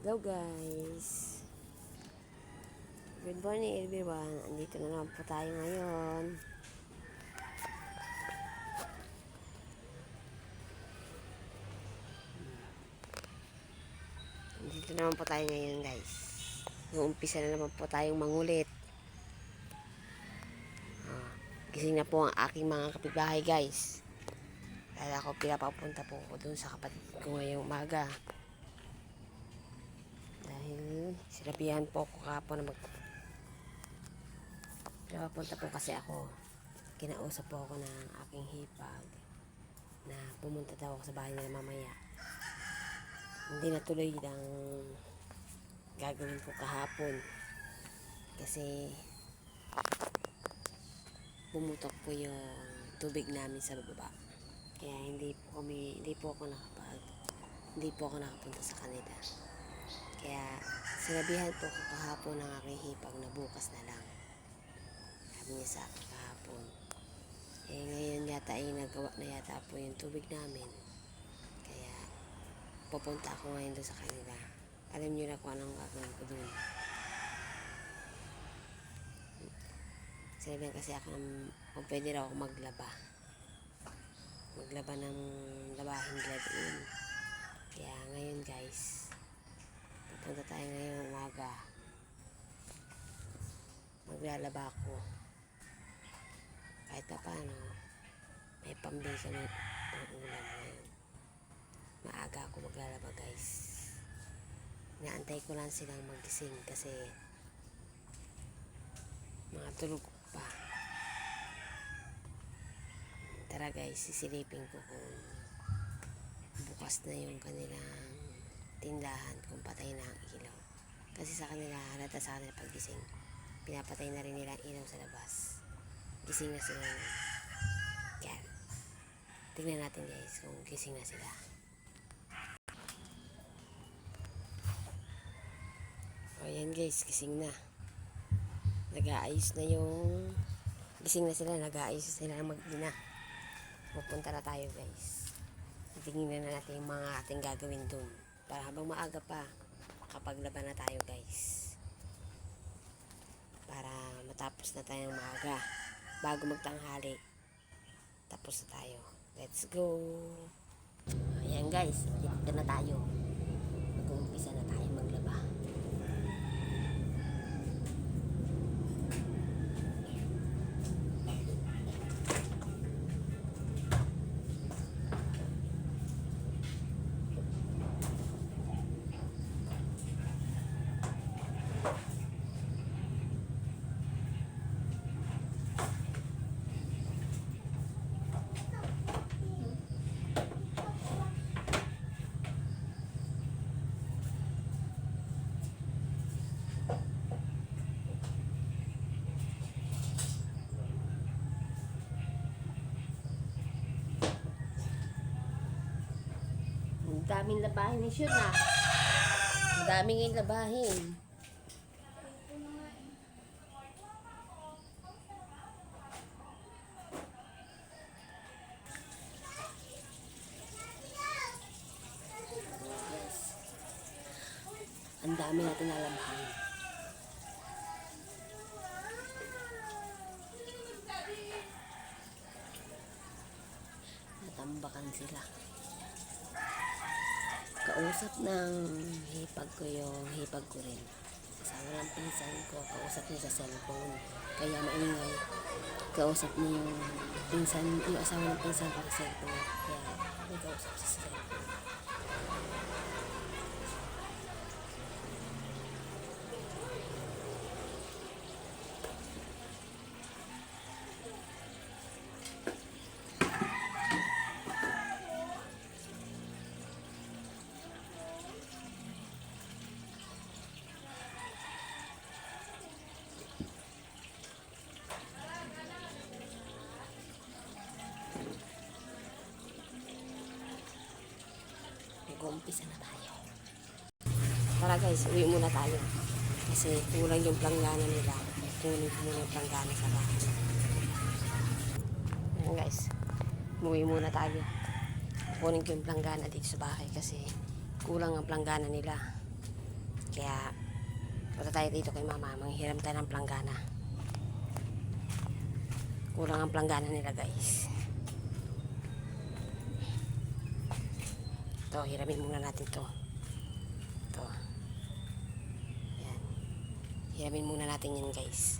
Hello guys. Good morning everyone. Andito na naman po tayo ngayon. Andito na naman po tayo ngayon guys. Umpisa na naman po tayong mangulit. Gising na po ang aking mga kapitbahay guys. Dahil ako pinapapunta po ko dun sa kapatid ko ngayong umaga. Dahil sinabihan po ako kahapon na pinapapunta po kasi ako. Kinausap po ako ng aking hipag na pumunta daw ako sa bahay nila mamaya. Hindi natuloy ng gagawin ko kahapon kasi pumutok po yung tubig namin sa baba. Kaya hindi po ako nakapunta sa kanila. Kaya sinabihan po ko kahapon ng aking hipag na bukas na lang. Sabi niya sa akin kahapon. Ngayon yata ay nagawa na yata po yung tubig namin. Kaya pupunta ako ngayon doon sa kanila. Alam niyo na kung anong gagawin ko doon. Sinabihan kasi ako kung pwede raw ako maglaba ng labahin nila doon. Kaya ngayon guys, pupunta tayo ngayong umaga. Maglalaba ako kahit na paano may pambisa ng ulam ngayon. Maaga ako maglalaba guys. Inaantay ko lang silang magising kasi mga tulog pa. Tara guys, sisilipin ko kung bukas na yung kanilang tindahan, kung patay na ang ilaw. Kasi sa kanila, halata sa kanila paggising, pinapatay na rin nila ang ilaw sa labas. Gising na sila. Kaya tignan natin guys kung gising na sila. O yan guys, gising na. Nag-aayos na yung gising na sila, nag-aayos na sila ng mag-ina. Pupunta na tayo guys. Tingnan na natin yung mga ating gagawin dun para habang maaga pa makapaglaban na tayo guys, para matapos na tayong maaga bago magtanghali. Tapos na tayo. Let's go. Ayan guys, dito na tayo. Mag-uumpisa na tayo maglaba. Ang daming labahin ni Shun na. Ang daming yung labahin. Ang dami natin nalabahin. Natambakan sila. Kausap ng hipag ko yung hipag ko rin. Kasama ng pinsan ko, kausap niya sa cellphone. Kaya maingay. Kausap niya yung asawa ng pinsan ko sa cellphone. Kaya may kausap siya sa cellphone. Mag-uumpisa na tayo. Tara guys, uwi muna tayo. Kasi kulang yung planggana nila. Kunin ko muna yung planggana sa bahay. Ayan guys, uwi muna tayo. Kunin ko yung planggana dito sa bahay kasi kulang ang planggana nila. Kaya, punta tayo dito kay mama. Manghiram tayo ng planggana. Kulang ang planggana nila guys. Ito, hiramin muna natin to. Ito. Yan. Hiramin muna natin yan guys.